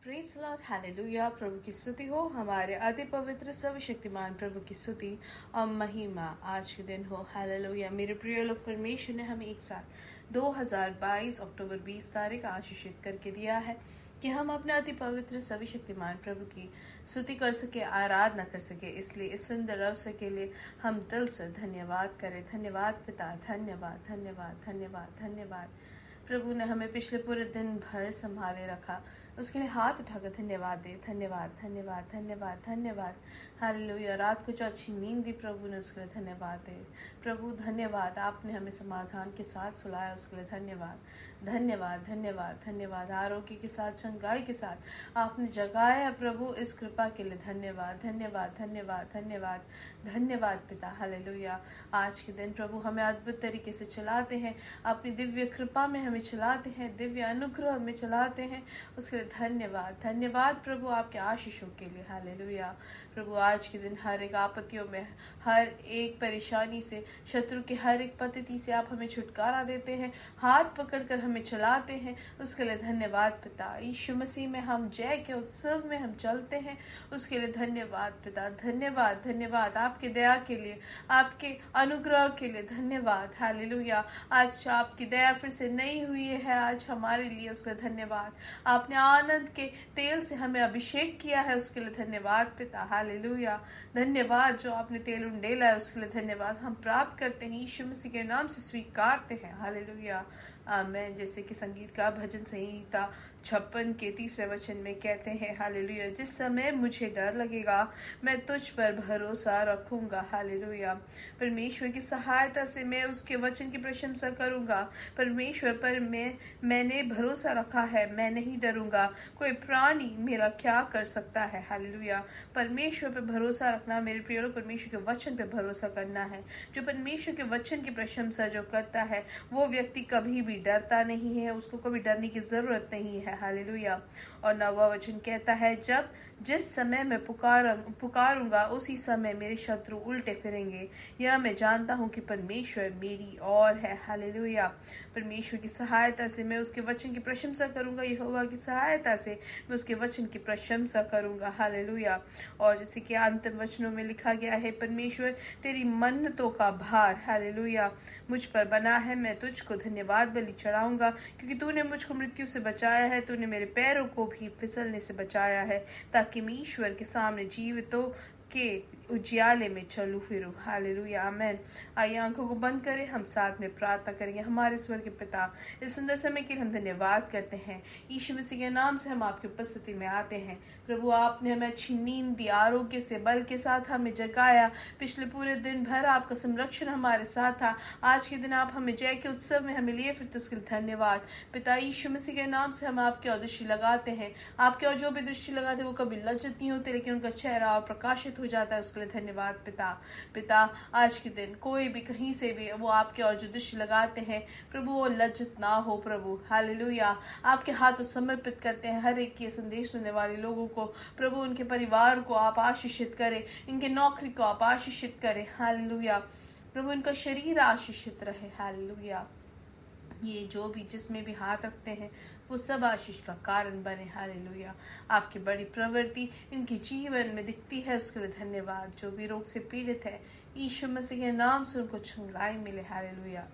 Praise Lord hallelujah. प्रभु की स्तुति हो, हमारे अति पवित्र सर्वशक्तिमान प्रभु की स्तुति और महिमा आज के दिन हो। हालेलुया। मेरे प्रिय लोग, परमेश्वर ने हमें एक साथ 2022 अक्टूबर 20 तारीख आशीषित करके दिया है कि हम अपने अति पवित्र सर्वशक्तिमान प्रभु की स्तुति कर सके, आराधना कर सके। इसलिए इस सुंदर अवसर के लिए हम दिल से धन्यवाद करें। धन्यवाद पिता, धन्यवाद धन्यवाद धन्यवाद धन्यवाद। प्रभु ने हमें पिछले पूरे दिन भर संभाले रखा, उसके लिए हाथ उठाकर धन्यवाद दे। धन्यवाद धन्यवाद धन्यवाद धन्यवाद। हालेलुया। रात को जो अच्छी नींद दी प्रभु ने, उसके लिए धन्यवाद दे। प्रभु धन्यवाद, आपने हमें समाधान के साथ सुलाया, उसके लिए धन्यवाद धन्यवाद धन्यवाद धन्यवाद। आरोग्य के साथ, चंगाई के साथ आपने जगाया प्रभु, इस कृपा के लिए धन्यवाद धन्यवाद धन्यवाद धन्यवाद धन्यवाद पिता। हालेलुया। आज के दिन प्रभु हमें अद्भुत तरीके से चलाते हैं, अपनी दिव्य कृपा में हमें चलाते हैं, दिव्य अनुग्रह में चलाते हैं, उसके लिए धन्यवाद धन्यवाद प्रभु, आपके आशीषों के लिए। हालेलुया। प्रभु आज के दिन हर एक आपत्तियों में, हर एक परेशानी से, शत्रु के हर एक पद्धति से आप हमें छुटकारा देते हैं, हाथ पकड़कर हमें चलाते हैं, उसके लिए धन्यवाद पिता। यीशु मसीह में हम जय के उत्सव में हम चलते हैं, उसके लिए धन्यवाद पिता। धन्यवाद धन्यवाद आपकी दया के लिए, आपके अनुग्रह के लिए धन्यवाद। हालेलुया। आज आपकी दया फिर से नई हुई है आज हमारे लिए, उसका धन्यवाद। आपने आनंद के तेल से हमें अभिषेक किया है, उसके लिए धन्यवाद पिता। हालेलुया। धन्यवाद जो आपने तेल उंडेला है, उसके लिए धन्यवाद हम प्राप्त करते हैं, यीशु मसीह के नाम से स्वीकारते हैं। हालेलुया। आमीन। जैसे कि संगीत का भजन संहिता 56 के 3 वचन में कहते हैं, हालेलुया। जिस समय मुझे डर लगेगा मैं तुझ पर भरोसा रखूंगा। हालेलुया। परमेश्वर की सहायता से मैं उसके वचन की प्रशंसा करूंगा। परमेश्वर पर मैंने भरोसा रखा है, मैं नहीं डरूंगा। कोई प्राणी मेरा क्या कर सकता है। हालेलुया। परमेश्वर पर भरोसा रखना मेरे प्रिय लोग, परमेश्वर के वचन पर भरोसा करना है। जो परमेश्वर के वचन की प्रशंसा जो करता है, वो व्यक्ति कभी भी डरता नहीं है, उसको कभी डरने की जरूरत नहीं है। हालेलुया। और 9वां वचन कहता है, जिस समय मैं पुकारूंगा उसी समय मेरे शत्रु उल्टे फिरेंगे। यह मैं जानता हूं कि परमेश्वर मेरी ओर है। हालेलुया। परमेश्वर की सहायता से मैं उसके वचन की प्रशंसा करूंगा, यहोवा की सहायता से मैं उसके वचन की प्रशंसा करूंगा। हालेलुया। और जैसे कि अंतिम वचनों में लिखा गया है, परमेश्वर तेरी मन्नतों का भार, हालेलुया, मुझ पर बना है। मैं तुझको धन्यवाद बलि चढ़ाऊंगा, क्योंकि तूने मुझको मृत्यु से बचाया है, तूने मेरे पैरों को भी फिसलने से बचाया है, ताकि मैं ईश्वर के सामने जीवितों के उजियाले में चलूं फिरूं। हालेलुया। आमीन। आइए आंखों को बंद करें, हम साथ में प्रार्थना करेंगे। हमारे स्वर्ग के पिता, इस सुंदर समय के लिए हम धन्यवाद करते हैं। यीशु मसीह के नाम से हम आपकी उपस्थिति में आते हैं। प्रभु आपने हमें अच्छी नींद दी, आरोग्य से बल के साथ हमें जगाया, पिछले पूरे दिन भर आपका संरक्षण हमारे साथ था। आज के दिन आप हमें जय के उत्सव में हमें लिए फिर, उसके लिए धन्यवाद पिता। यीशु मसीह के नाम से हम आपके और दृष्टि लगाते हैं। आपके और जो भी दृष्टि लगाते वो कभी लज्जित नहीं होते, लेकिन उनका चेहरा और प्रकाशित हो जाता है, उसके लिए धन्यवाद पिता। आज के दिन कोई भी कहीं से भी वो आपके और जो दृष्टि लगाते हैं प्रभु, वो लज्जित ना हो प्रभु। हालेलुया। आपके हाथों समर्पित करते हैं हर एक के संदेश सुनने वाले लोगों को प्रभु, उनके परिवार को आप आशीषित करें, इनके नौकरी को आप आशीषित करें। हालेलुया। प्रभु इनका शरीर आशीषित रहे। हालेलुया। ये जो भी जिसमें भी हाथ रखते हैं वो सब आशीष का कारण बने। हालेलुया। आपकी बड़ी प्रवृत्ति इनके जीवन में दिखती है, उसके लिए धन्यवाद। जो भी रोग से पीड़ित है, यीशु मसीह के नाम से उनको चंगाई मिले। हालेलुया।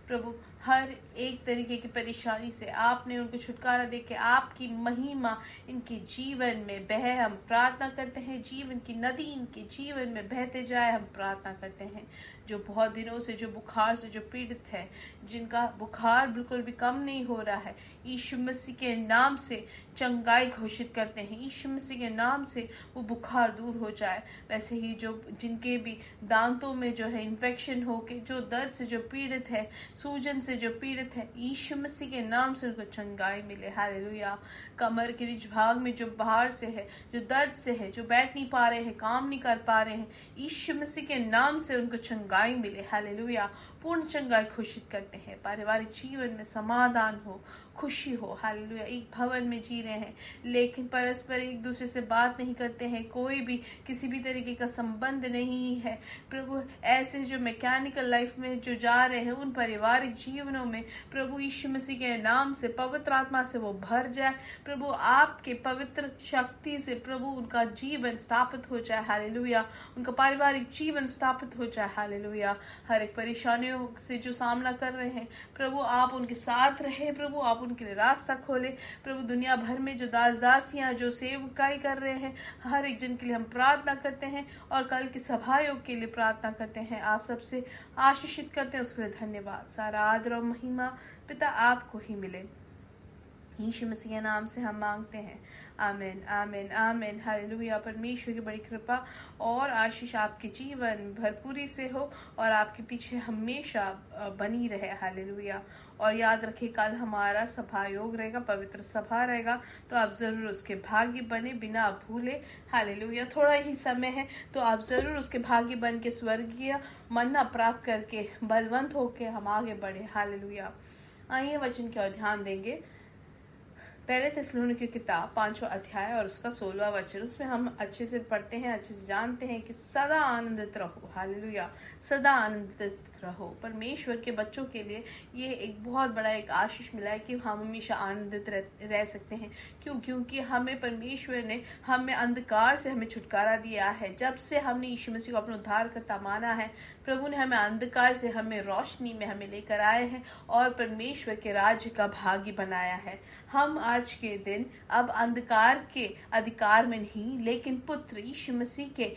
प्रभु हर एक तरीके की परेशानी से आपने उनको छुटकारा देके आपकी महिमा इनके जीवन में बहे, हम प्रार्थना करते हैं। जीवन की नदी इनके जीवन में बहते जाए, हम प्रार्थना करते हैं। जो बहुत दिनों से जो बुखार से जो पीड़ित है, जिनका बुखार बिल्कुल भी कम नहीं हो रहा है, यीशु मसीह के नाम से चंगाई घोषित करते हैं। यीशु मसीह के नाम से वो बुखार दूर हो जाए। वैसे ही जो जिनके भी दांतों में जो है इन्फेक्शन होके, जो दर्द से जो पीड़ित है, सूजन से जो पीड़ित है, यीशु मसीह के नाम से उनको चंगाई मिले। हालेलुया। कमर के रिज भाग में जो बाहर से है, जो दर्द से है, जो बैठ नहीं पा रहे हैं, काम नहीं कर पा रहे हैं, यीशु मसीह के नाम से उनको चंगाई मिले। हालेलुया। पूर्ण चंगाई घोषित करते हैं। पारिवारिक जीवन में समाधान हो, खुशी हो। हालेलुया। एक भवन में जी रहे हैं लेकिन परस्पर एक दूसरे से बात नहीं करते हैं, कोई भी किसी भी तरीके का संबंध नहीं है। प्रभु ऐसे जो मैकेनिकल लाइफ में जो जा रहे हैं उन पारिवारिक जीवनों में प्रभु यीशु मसीह के नाम से पवित्र आत्मा से वो भर जाए। प्रभु आपके पवित्र शक्ति से प्रभु उनका जीवन स्थापित हो जाए। हालेलुया। उनका पारिवारिक जीवन स्थापित हो जाए। हालेलुया। हर एक परेशानियों से जो सामना कर रहे हैं प्रभु आप उनके साथ रहे। प्रभु आप उनके लिए रास्ता खोले। प्रभु दुनिया भर में जो दास दासियां जो सेवकाई कर रहे हैं हर एक जन के लिए हम प्रार्थना करते हैं और कल के सभायोग के लिए प्रार्थना करते हैं। आप सबसे आशीषित करते हैं, उसके लिए धन्यवाद। सारा आदर और महिमा पिता आपको ही मिले। यीशु मसीह के नाम से हम मांगते हैं। आमीन आमीन आमीन। हालेलुया। परमेश्वर की बड़ी कृपा और आशीष आपके जीवन भरपूरी से हो और आपके पीछे हमेशा बनी रहे। हालेलुया। और याद रखिए कल हमारा सभा योग रहेगा, पवित्र सभा रहेगा, तो आप जरूर उसके भागी बने बिना भूले। हालेलुया। थोड़ा ही समय है तो आप जरूर उसके भागी बन के स्वर्गीय मन्ना प्राप्त करके बलवंत होके हम आगे बढ़े। हालेलुया। आइए वचन की ओर ध्यान देंगे। पहले थिस्सलुनीके की किताब 5वां अध्याय और उसका 16वां वचन, उसमें हम अच्छे से पढ़ते हैं, अच्छे से जानते हैं कि सदा आनंदित रहो। हालेलुया। सदा आनंदित रहो। परमेश्वर के बच्चों के लिए ये एक बहुत बड़ा एक आशीष मिला है कि हम हमेशा आनंदित रह सकते हैं। क्यों? क्योंकि हमें परमेश्वर ने हमें अंधकार से हमें छुटकारा दिया है। जब से हमने यीशु मसीह को अपना उद्धारकर्ता माना है प्रभु ने हमें अंधकार से हमें रोशनी में हमें लेकर आए हैं और परमेश्वर के राज्य का भागी बनाया है। हम आज के दिन अब अंधकार के अधिकार में नहीं लेकिन पुत्र यीशु मसीह के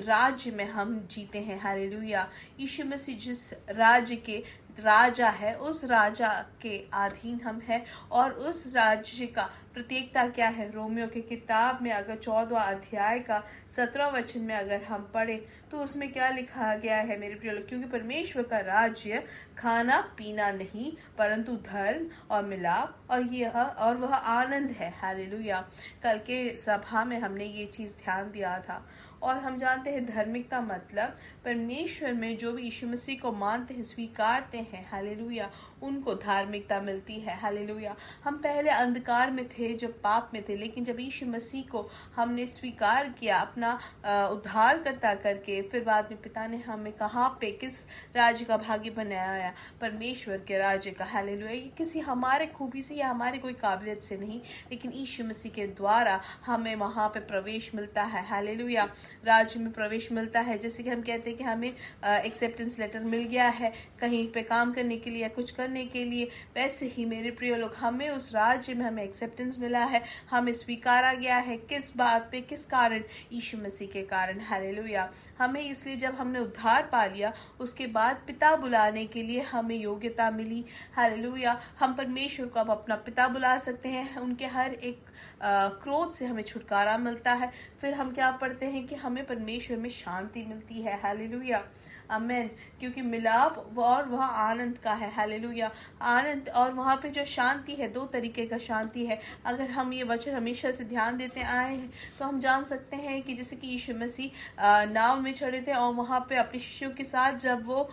राज्य में हम जीते हैं। हालेलुया। यीशु मसीह जिस राज्य के राजा है उस राजा के अधीन हम हैं और उस राज्य का प्रत्येकता क्या है? रोमियो की किताब में अगर 14वां अध्याय का 17वां वचन में अगर हम पढ़े तो उसमें क्या लिखा गया है मेरे प्रिय लोग? क्योंकि परमेश्वर का राज्य खाना पीना नहीं परंतु धर्म और मिलाप और वह आनंद है। हालेलुया। कल के सभा में हमने ये चीज ध्यान दिया था और हम जानते हैं धार्मिकता मतलब परमेश्वर में जो भी यीशु मसीह को मानते हैं स्वीकारते हैं। हालेलुया। उनको धार्मिकता मिलती है। हालेलुया। हम पहले अंधकार में थे जब पाप में थे लेकिन जब यीशु मसीह को हमने स्वीकार किया अपना उद्धारकर्ता करके फिर बाद में पिता ने हमें कहाँ पे किस राज्य का भागी बनाया? परमेश्वर के राज्य का। हालेलुया। ये किसी हमारे खूबी से या हमारे कोई काबिलियत से नहीं लेकिन यीशु मसीह के द्वारा हमें वहां पे प्रवेश मिलता है। हालेलुया। राज्य में प्रवेश मिलता है। जैसे कि हम कहते हैं कि हमें एक्सेप्टेंस लेटर मिल गया है कहीं पे काम करने के लिए या कुछ करने के लिए, वैसे ही मेरे प्रिय लोग हमें उस राज्य में हमें एक्सेप्टेंस मिला है, हमें स्वीकारा गया है। किस बात पे? किस कारण? यीशु मसीह के कारण। हालेलुया। हमें इसलिए जब हमने उद्धार पा लिया उसके बाद पिता बुलाने के लिए हमें योग्यता मिली। हालेलुया। हम परमेश्वर को अब अपना पिता बुला सकते हैं। उनके हर एक क्रोध से हमें छुटकारा मिलता है। फिर हम क्या पढ़ते हैं कि हमें परमेश्वर में शांति मिलती है। हालेलुया। आमेन। क्योंकि मिलाप और वह आनंद का है। हालेलुया। आनंद और वहां पे जो शांति है, दो तरीके का शांति है। अगर हम ये वचन हमेशा से ध्यान देते आए हैं तो हम जान सकते हैं कि जैसे कि यीशु मसीह नाव में चढ़े थे और वहां पे अपने शिष्यों के साथ जब वो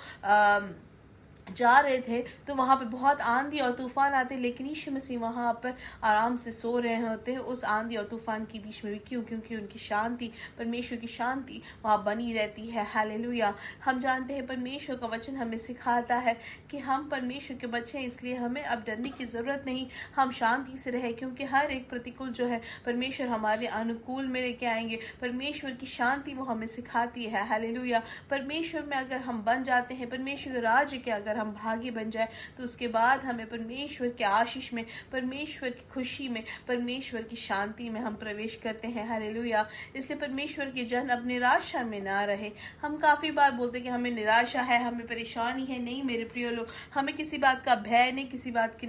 जा रहे थे तो वहां पे बहुत आंधी और तूफान आते लेकिन यीशु मसीह वहां पर आराम से सो रहे होते हैं उस आंधी और तूफान के बीच में भी। क्यों? क्योंकि उनकी शांति, परमेश्वर की शांति वहां बनी रहती है। हालेलुया। हम जानते हैं परमेश्वर का वचन हमें सिखाता है कि हम परमेश्वर के बच्चे हैं इसलिए हमें अब डरने की जरूरत नहीं, हम शांति से रहे क्योंकि हर एक प्रतिकूल जो है परमेश्वर हमारे अनुकूल में लेके आएंगे। परमेश्वर की शांति वो हमें सिखाती है। हालेलुया। परमेश्वर में अगर हम बन जाते हैं, परमेश्वर के राज्य के अगर हम भागी बन जाए तो उसके बाद हमें परमेश्वर के आशीष में, परमेश्वर की खुशी में, परमेश्वर की शांति में हम प्रवेश करते हैं। हालेलुया। इसलिए परमेश्वर के जन अब निराशा में ना रहे। हम काफी बार बोलते हैं कि हमें निराशा है, हमें परेशानी है। नहीं मेरे प्रिय लोग, हमें किसी बात का भय नहीं, किसी बात की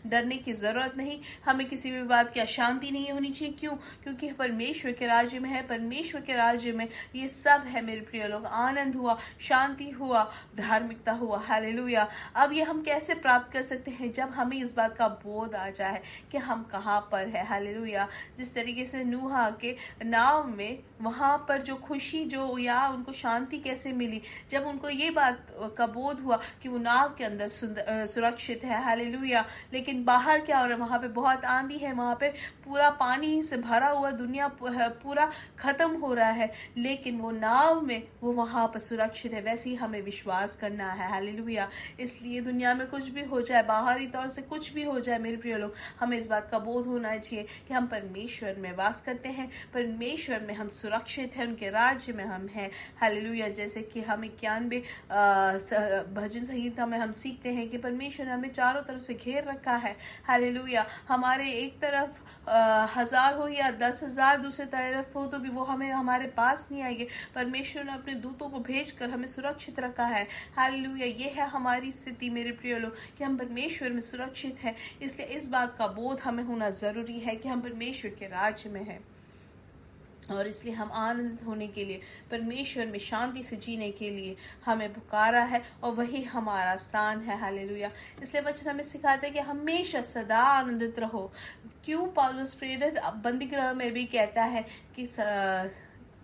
डरने की जरूरत नहीं, हमें किसी भी बात की अशांति नहीं होनी चाहिए। क्यों? क्योंकि परमेश्वर के राज्य में है। परमेश्वर के राज्य में ये सब है मेरे प्रिय लोग। आनंद हुआ, शांति हुआ, धार्मिकता हुआ। हालेलुया। अब ये हम कैसे प्राप्त कर सकते हैं? जब हमें इस बात का बोध आ जाए कि हम कहाँ पर है। हालेलुया। जिस तरीके से नूह के नाव में वहां पर जो खुशी जो या उनको शांति कैसे मिली, जब उनको ये बात का बोध हुआ कि वो नाव के अंदर सुरक्षित है। हालेलुया। लेकिन बाहर क्या हो रहा है? वहां पे बहुत आंधी है, वहां पे पूरा पानी से भरा हुआ दुनिया पूरा खत्म हो रहा है, लेकिन वो नाव में वो वहां पर सुरक्षित है। वैसे ही हमें विश्वास करना है। हालेलुया। इसलिए दुनिया में कुछ भी हो जाए, बाहरी तौर से कुछ भी हो जाए मेरे प्रिय लोग, हमें इस बात का बोध होना चाहिए कि हम परमेश्वर में वास करते हैं, परमेश्वर में हम सुरक्षित हैं, उनके राज्य में हम हैं। हालेलुया। जैसे कि हम 91 भजन संहिता में हम सीखते हैं कि परमेश्वर ने हमें चारों तरफ से घेर रखा है। हालेलुया। हमारे एक तरफ 1000 हो या 10,000 दूसरे तरफ हो तो भी वो हमें हमारे पास नहीं आएंगे। परमेश्वर ने अपने दूतों को भेजकर हमें सुरक्षित रखा है। हालेलुया। ये है हमारी स्थिति मेरे प्रिय लोग कि हम परमेश्वर में सुरक्षित हैं। इसलिए इस बात का बोध हमें होना जरूरी है कि हम परमेश्वर के राज्य में हैं, और इसलिए हम आनंदित होने के लिए, परमेश्वर में शांति से जीने के लिए हमें पुकारा है और वही हमारा स्थान है। हालेलुया। इसलिए वचन हमें सिखाते हैं कि हमेशा सदा आनंदित रहो। क्यों पौलुस प्रेरित बंदीगृह में भी कहता है कि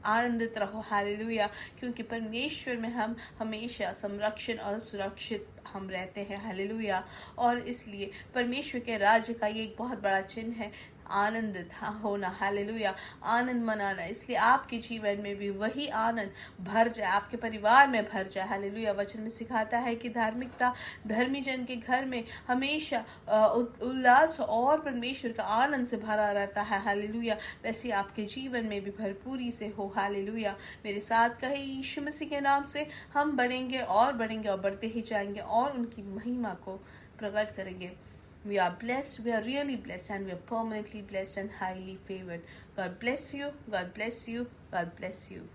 आनंदित रहो। हालेलुया। क्योंकि परमेश्वर में हम हमेशा संरक्षण और सुरक्षित हम रहते हैं। हालेलुया। और इसलिए परमेश्वर के राज्य का ये एक बहुत बड़ा चिन्ह है, आनंदित होना। हालेलुया। आनंद मनाना। इसलिए आपके जीवन में भी वही आनंद भर जाए, आपके परिवार में भर जाए। हालेलुया। वचन में सिखाता है कि धार्मिकता धर्मी जन के घर में हमेशा उल्लास और परमेश्वर का आनंद से भरा रहता है। हालेलुया। वैसे आपके जीवन में भी भरपूरी से हो। हालेलुया। मेरे साथ कहे, यीशु मसीह के नाम से हम बढ़ेंगे और बढ़ते ही जाएंगे और उनकी महिमा को प्रकट करेंगे। We are blessed, we are really blessed, and we are permanently blessed and highly favored. God bless you, God bless you, God bless you.